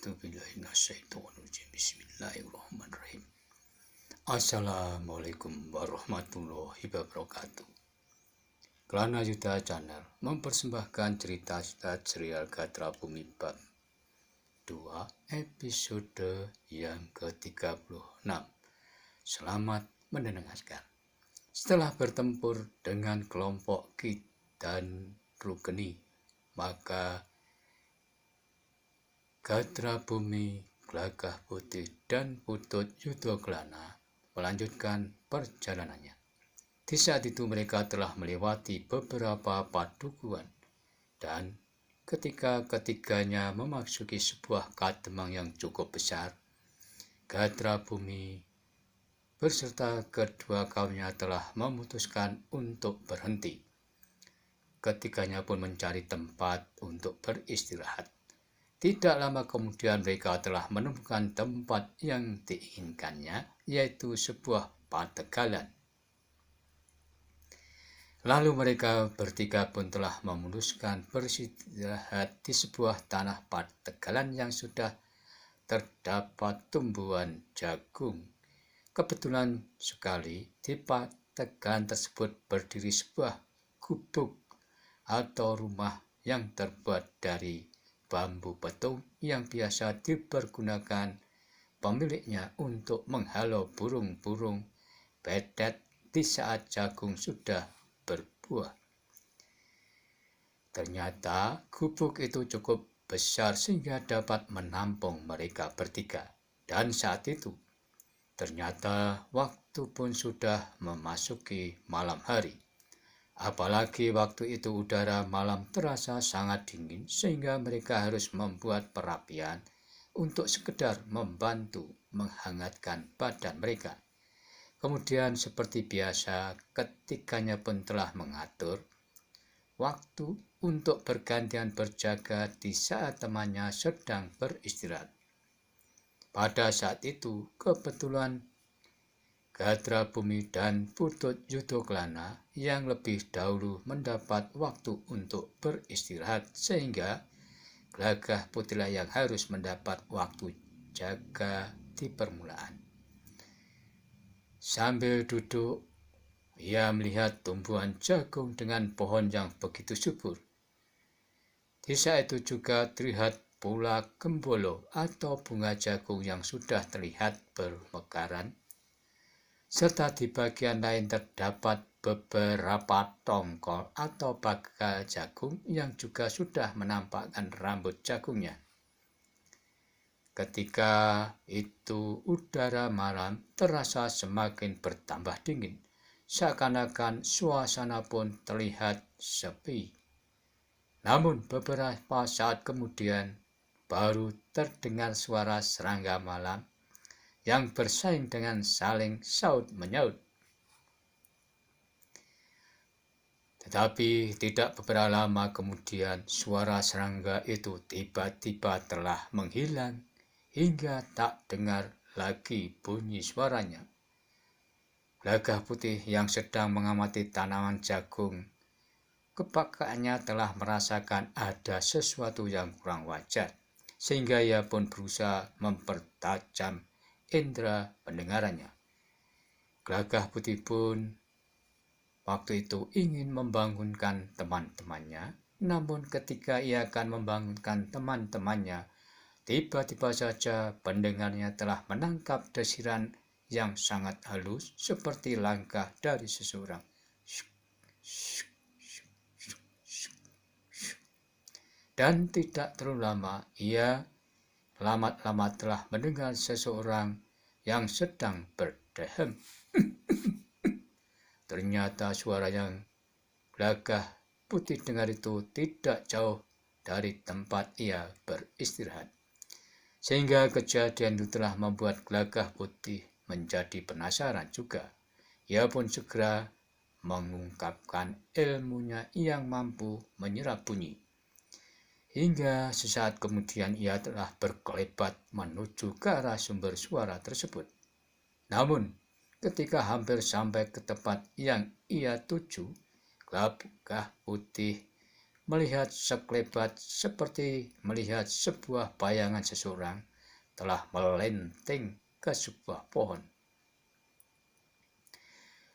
A'udzubillahiminasyaitonirrajim. Bismillahirrahmanirrahim. Assalamualaikum warahmatullahi wabarakatuh. Kelana Yuda Channel mempersembahkan cerita serial Gatra Bumi bab 2 episode yang ke-36. Selamat mendengarkan. Setelah bertempur dengan kelompok Ki dan Rukeni, maka Gatra Bumi, Glagah Putih, dan Putut Yudaklana melanjutkan perjalanannya. Di saat itu mereka telah melewati beberapa padukuhan, dan ketika ketiganya memasuki sebuah kademang yang cukup besar, Gatra Bumi beserta kedua kaumnya telah memutuskan untuk berhenti. Ketiganya pun mencari tempat untuk beristirahat. Tidak lama kemudian mereka telah menemukan tempat yang diinginkannya, yaitu sebuah pategalan. Lalu mereka bertiga pun telah memutuskan beristirahat di sebuah tanah pategalan yang sudah terdapat tumbuhan jagung. Kebetulan sekali di pategalan tersebut berdiri sebuah gubuk atau rumah yang terbuat dari bambu petung yang biasa dipergunakan pemiliknya untuk menghalau burung-burung betet di saat jagung sudah berbuah. Ternyata gubuk itu cukup besar sehingga dapat menampung mereka bertiga. Dan saat itu, ternyata waktu pun sudah memasuki malam hari. Apalagi waktu itu udara malam terasa sangat dingin sehingga mereka harus membuat perapian untuk sekedar membantu menghangatkan badan mereka. Kemudian seperti biasa ketiganya pun telah mengatur waktu untuk bergantian berjaga di saat temannya sedang beristirahat. Pada saat itu kebetulan Gatra Bumi dan Putut Yudaklana yang lebih dahulu mendapat waktu untuk beristirahat sehingga Glagah Putihlah yang harus mendapat waktu jaga di permulaan. Sambil duduk, ia melihat tumbuhan jagung dengan pohon yang begitu subur. Di saat itu juga terlihat pula gembolo atau bunga jagung yang sudah terlihat bermekaran, serta di bagian lain terdapat beberapa tongkol atau bagal jagung yang juga sudah menampakkan rambut jagungnya. Ketika itu udara malam terasa semakin bertambah dingin, seakan-akan suasana pun terlihat sepi. Namun beberapa saat kemudian baru terdengar suara serangga malam yang bersaing dengan saling saut-menyaut. Tetapi tidak beberapa lama kemudian suara serangga itu tiba-tiba telah menghilang hingga tak dengar lagi bunyi suaranya. Glagah Putih yang sedang mengamati tanaman jagung, kepakaannya telah merasakan ada sesuatu yang kurang wajar, sehingga ia pun berusaha mempertajam indera pendengarannya. Glagah Putih pun waktu itu ingin membangunkan teman-temannya, namun ketika ia akan membangunkan teman-temannya, tiba-tiba saja pendengarnya telah menangkap desiran yang sangat halus seperti langkah dari seseorang. Dan tidak terlalu lama, ia lama-lama telah mendengar seseorang yang sedang berdehem. Ternyata suara yang Glagah Putih dengar itu tidak jauh dari tempat ia beristirahat. Sehingga kejadian itu telah membuat Glagah Putih menjadi penasaran juga. Ia pun segera mengungkapkan ilmunya yang mampu menyerap bunyi. Hingga sesaat kemudian ia telah berkelebat menuju ke arah sumber suara tersebut. Namun, ketika hampir sampai ke tempat yang ia tuju, Glagah Putih melihat sekelebat seperti melihat sebuah bayangan seseorang telah melenting ke sebuah pohon.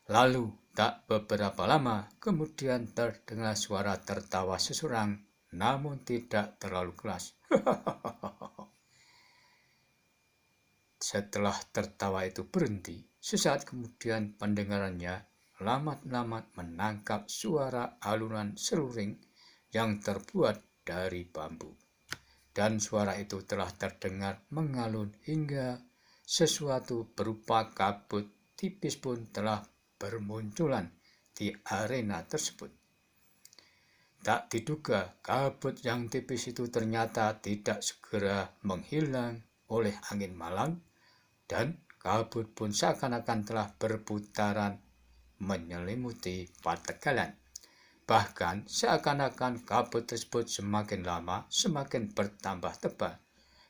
Lalu tak beberapa lama kemudian terdengar suara tertawa seseorang, namun tidak terlalu keras. Setelah tertawa itu berhenti, sesaat kemudian pendengarannya lamat-lamat menangkap suara alunan seruling yang terbuat dari bambu. Dan suara itu telah terdengar mengalun hingga sesuatu berupa kabut tipis pun telah bermunculan di arena tersebut. Tak diduga kabut yang tipis itu ternyata tidak segera menghilang oleh angin malam, dan kabut pun seakan-akan telah berputaran menyelimuti pategalan. Bahkan seakan-akan kabut tersebut semakin lama semakin bertambah tebal,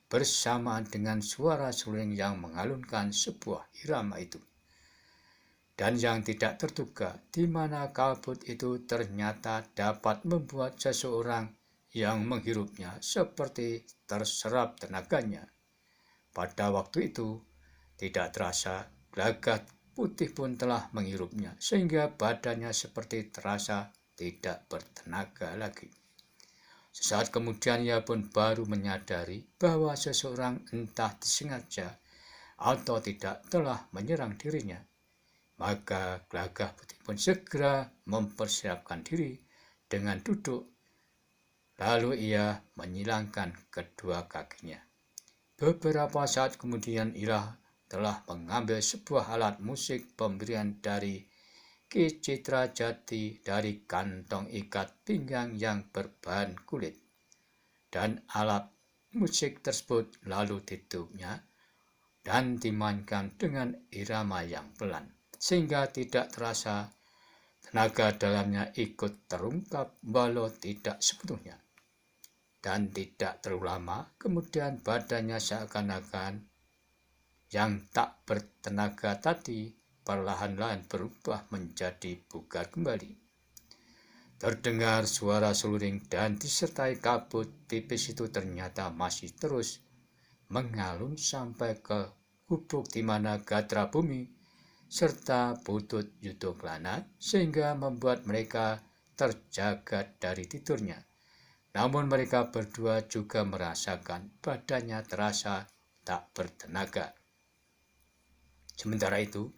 bersamaan dengan suara seruling yang mengalunkan sebuah irama itu. Dan yang tidak terduga, di mana kabut itu ternyata dapat membuat seseorang yang menghirupnya seperti terserap tenaganya. Pada waktu itu, tidak terasa, Gagak Putih pun telah menghirupnya, sehingga badannya seperti terasa tidak bertenaga lagi. Sesaat kemudian ia pun baru menyadari bahwa seseorang entah disengaja atau tidak telah menyerang dirinya. Maka Gagak Putih pun segera mempersiapkan diri dengan duduk, lalu ia menyilangkan kedua kakinya. Beberapa saat kemudian ia telah mengambil sebuah alat musik pemberian dari Ki Citra Jati dari kantong ikat pinggang yang berbahan kulit. Dan alat musik tersebut lalu ditiupnya dan dimainkan dengan irama yang pelan, sehingga tidak terasa tenaga dalamnya ikut terungkap walau tidak sepenuhnya. Dan tidak terlalu lama kemudian badannya seakan-akan yang tak bertenaga tadi perlahan-lahan berubah menjadi bugar kembali. Terdengar suara seruling dan disertai kabut tipis itu ternyata masih terus mengalun sampai ke gubuk di mana Gatra Bumi serta Putut Yudoklana, sehingga membuat mereka terjaga dari tidurnya. Namun mereka berdua juga merasakan badannya terasa tak bertenaga. Sementara itu,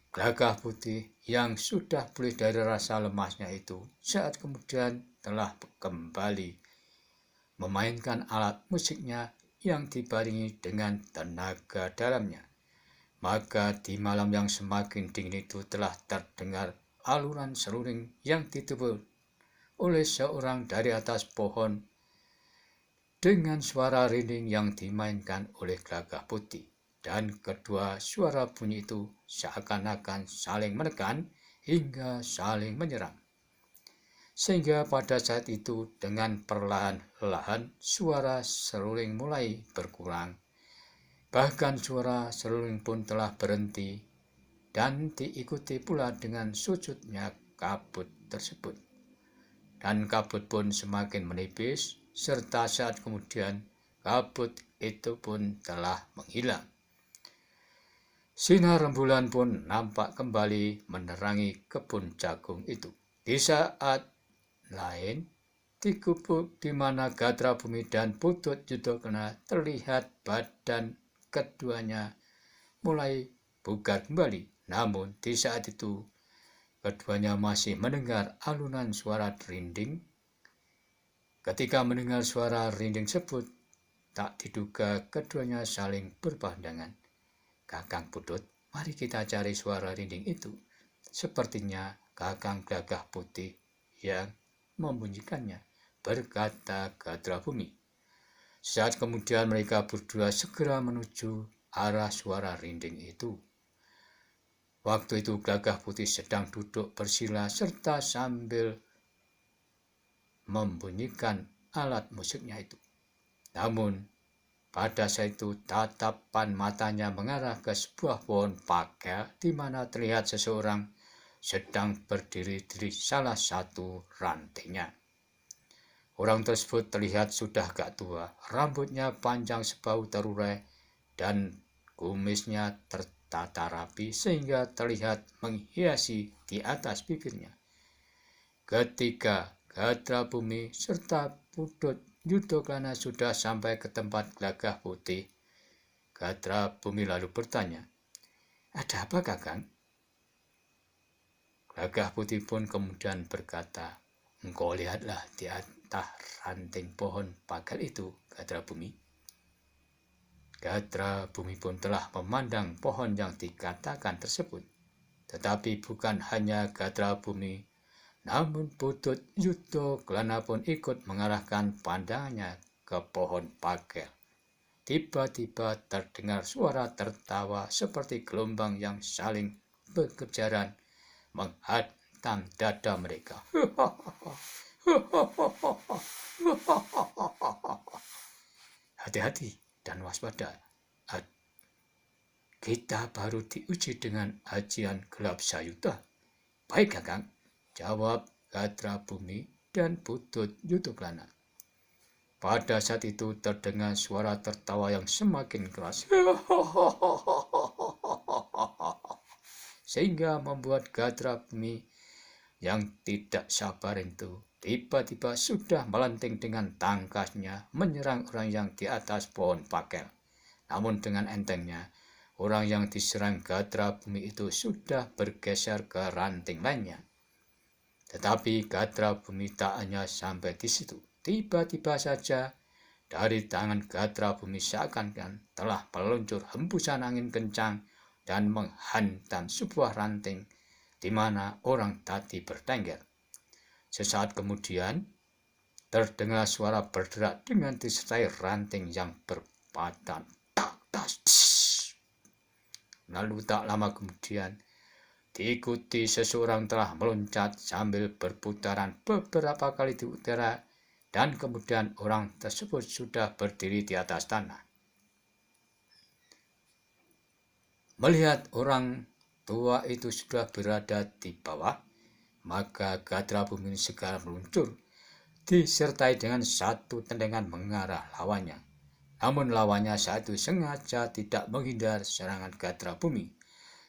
Gagak Putih yang sudah pulih dari rasa lemasnya itu saat kemudian telah kembali memainkan alat musiknya yang dibarengi dengan tenaga dalamnya. Maka di malam yang semakin dingin itu telah terdengar alunan seruling yang ditebut oleh seorang dari atas pohon dengan suara rinding yang dimainkan oleh Gagak Putih. Dan kedua suara bunyi itu seakan-akan saling menekan hingga saling menyerang. Sehingga pada saat itu dengan perlahan-lahan suara seruling mulai berkurang. Bahkan suara seruling pun telah berhenti dan diikuti pula dengan sujudnya kabut tersebut. Dan kabut pun semakin menipis, serta saat kemudian kabut itu pun telah menghilang. Sinar rembulan pun nampak kembali menerangi kebun jagung itu. Di saat lain, di gubuk di mana Gatra Bumi dan Putut Yudoklana terlihat badan keduanya mulai bugar kembali. Namun di saat itu keduanya masih mendengar alunan suara rinding. Ketika mendengar suara rinding tersebut, tak diduga keduanya saling berpandangan. Kakang Putut, mari kita cari suara rinding itu. Sepertinya Kakang Gagak Putih yang membunyikannya, berkata Gatra Bumi. Saat kemudian mereka berdua segera menuju arah suara rinding itu. Waktu itu Gagak Putih sedang duduk bersila serta sambil membunyikan alat musiknya itu. Namun pada saat itu tatapan matanya mengarah ke sebuah pohon pakea di mana terlihat seseorang sedang berdiri di salah satu rantainya. Orang tersebut terlihat sudah agak tua, rambutnya panjang sebau terurai dan kumisnya tertata rapi sehingga terlihat menghiasi di atas bibirnya. Ketika Gatra Bumi serta Putut Yudoklana sudah sampai ke tempat Gelagah Putih, Gatra Bumi lalu bertanya, "Ada apa, Kakang?" Gelagah Putih pun kemudian berkata, "Engkau lihatlah di atas ranting pohon pagal itu, Gatra Bumi." Gatra Bumi pun telah memandang pohon yang dikatakan tersebut. Tetapi bukan hanya Gatra Bumi, namun Putut Yudoklana pun ikut mengarahkan pandangannya ke pohon pagal. Tiba-tiba terdengar suara tertawa seperti gelombang yang saling berkejaran menghantam dada mereka. Hati-hati dan waspada. Kita baru diuji dengan ajian gelap sayuta. Baik, Kakang, jawab Gatra Bumi dan Putut Yudoklana. Pada saat itu terdengar suara tertawa yang semakin keras. Sehingga membuat Gatra Bumi yang tidak sabar itu tiba-tiba sudah melenting dengan tangkasnya menyerang orang yang di atas pohon pakel. Namun dengan entengnya, orang yang diserang Gatra Bumi itu sudah bergeser ke ranting lainnya. Tetapi Gatra Bumi tak hanya sampai di situ. Tiba-tiba saja dari tangan Gatra Bumi seakan-akan telah meluncur hembusan angin kencang dan menghantam sebuah ranting di mana orang tadi bertengger. Sesaat kemudian terdengar suara berderak dengan disertai ranting yang berpatah. Lalu tak lama kemudian diikuti seseorang telah meloncat sambil berputaran beberapa kali di udara dan kemudian orang tersebut sudah berdiri di atas tanah. Melihat orang tua itu sudah berada di bawah, maka Gatra Bumi segera meluncur, disertai dengan satu tendangan mengarah lawannya. Namun lawannya saat itu sengaja tidak menghindar serangan Gatra Bumi,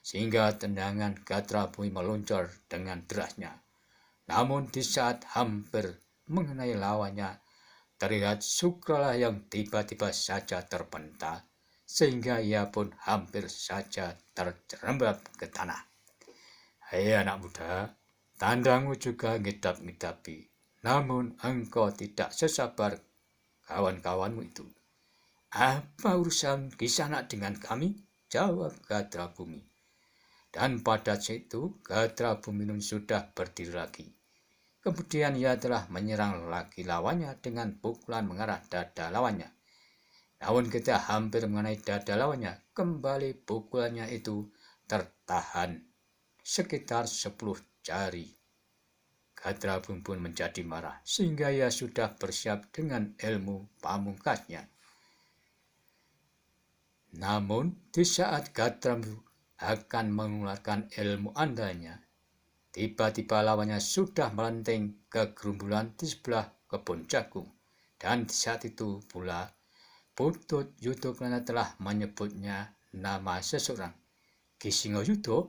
sehingga tendangan Gatra Bumi meluncur dengan derasnya. Namun di saat hampir mengenai lawannya, terlihat Sukrala yang tiba-tiba saja terpental, sehingga ia pun hampir saja terjerembab ke tanah. "Hei anak muda, tandamu juga ngidap-ngidapi, namun engkau tidak sesabar kawan-kawanmu itu. Apa urusan Kisanak dengan kami?" jawab Gatra Bumi. Dan pada saat itu Gatra Bumi sudah berdiri lagi. Kemudian ia telah menyerang lagi lawannya dengan pukulan mengarah dada lawannya. Namun ketika hampir mengenai dada lawannya, kembali pukulannya itu tertahan sekitar 10 jari. Gatra Bumi pun menjadi marah, sehingga ia sudah bersiap dengan ilmu pamungkasnya. Namun di saat Gatra Bumi akan mengeluarkan ilmu andalnya, tiba-tiba lawannya sudah melenting ke gerumbulan di sebelah kebun jagung. Dan di saat itu pula Putut Yudoklana telah menyebutnya nama seseorang, Kisingayuda.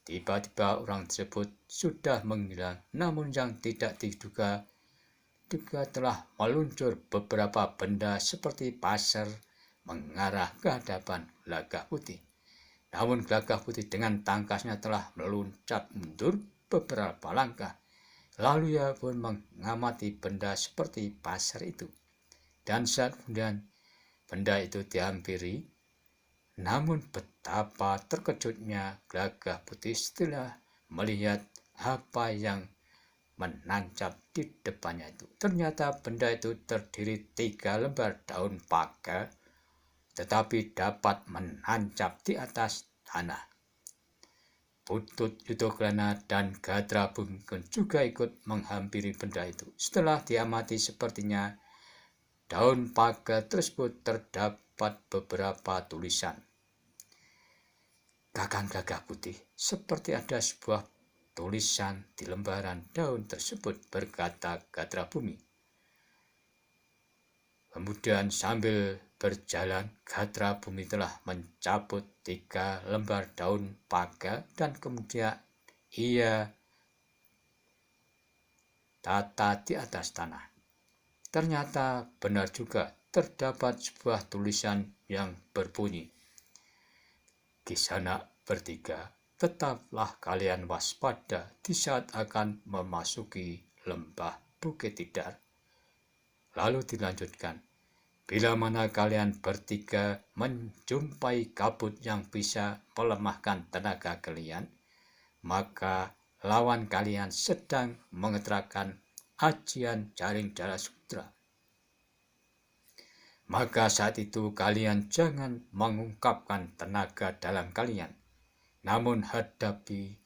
Tiba-tiba orang tersebut sudah menghilang, namun yang tidak diduga juga telah meluncur beberapa benda seperti pasir mengarah ke hadapan Gelagah Putih. Namun Gelagah Putih dengan tangkasnya telah meloncat mundur beberapa langkah. Lalu ia pun mengamati benda seperti pasir itu. Dan saat kemudian benda itu dihampiri, namun betapa terkejutnya Gelagah Putih setelah melihat apa yang menancap di depannya itu. Ternyata benda itu terdiri 3 lembar daun pakel, tetapi dapat menancap di atas tanah. Putut Yudoklana dan Gatra Bumi juga ikut menghampiri benda itu. Setelah diamati, sepertinya daun pakel tersebut terdapat beberapa tulisan. "Kakang Gagah Putih, seperti ada sebuah tulisan di lembaran daun tersebut," berkata Gatra Bumi. Kemudian sambil berjalan, Gatra Bumi telah mencabut 3 lembar daun paga dan kemudian ia tata di atas tanah. Ternyata benar juga terdapat sebuah tulisan yang berbunyi, "Kisana bertiga, tetaplah kalian waspada di saat akan memasuki lembah Bukit Tidar." Lalu dilanjutkan, "Bila mana kalian bertiga menjumpai kabut yang bisa melemahkan tenaga kalian, maka lawan kalian sedang mengetrakan ajian jaring Darasutra. Maka saat itu kalian jangan mengungkapkan tenaga dalam kalian, namun hadapi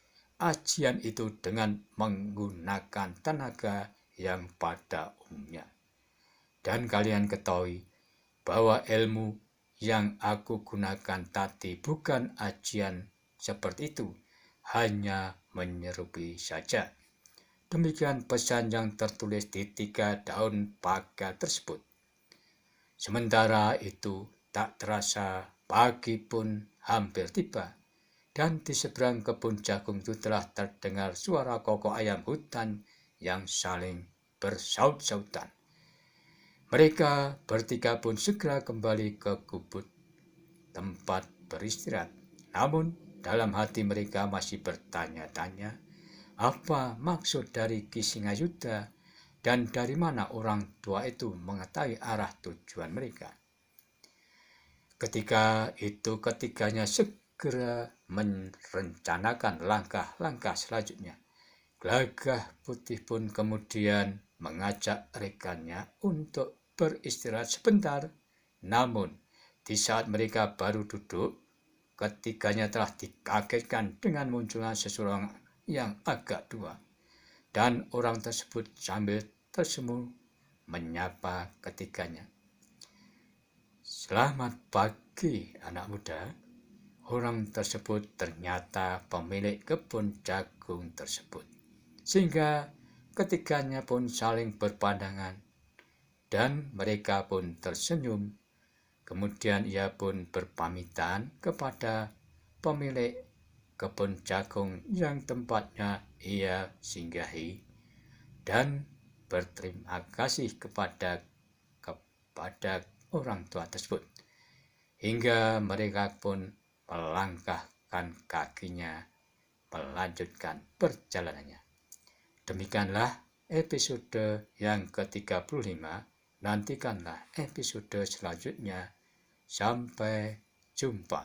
ajian itu dengan menggunakan tenaga yang pada umumnya. Dan kalian ketahui bahwa ilmu yang aku gunakan tadi bukan ajian seperti itu, hanya menyerupai saja." Demikian pesan yang tertulis di 3 daun paga tersebut. Sementara itu, tak terasa pagi pun hampir tiba, dan di seberang kebun jagung itu telah terdengar suara kokok ayam hutan yang saling bersaut-sautan. Mereka bertiga pun segera kembali ke gubuk tempat beristirahat. Namun, dalam hati mereka masih bertanya-tanya, apa maksud dari Ki Singayuda dan dari mana orang tua itu mengetahui arah tujuan mereka. Ketika itu ketiganya segera merencanakan langkah-langkah selanjutnya. Gagah Putih pun kemudian mengajak rekannya untuk beristirahat sebentar. Namun, di saat mereka baru duduk, ketiganya telah dikagetkan dengan munculnya seseorang yang agak tua, dan orang tersebut sambil tersenyum menyapa ketiganya. "Selamat pagi, anak muda." Orang tersebut ternyata pemilik kebun jagung tersebut, sehingga ketiganya pun saling berpandangan dan mereka pun tersenyum. Kemudian ia pun berpamitan kepada pemilik kebun jagung yang tempatnya ia singgahi dan berterima kasih kepada orang tua tersebut, hingga mereka pun melangkahkan kakinya melanjutkan perjalanannya. Demikianlah episode yang ke-35. Nantikanlah episode selanjutnya. Sampai jumpa.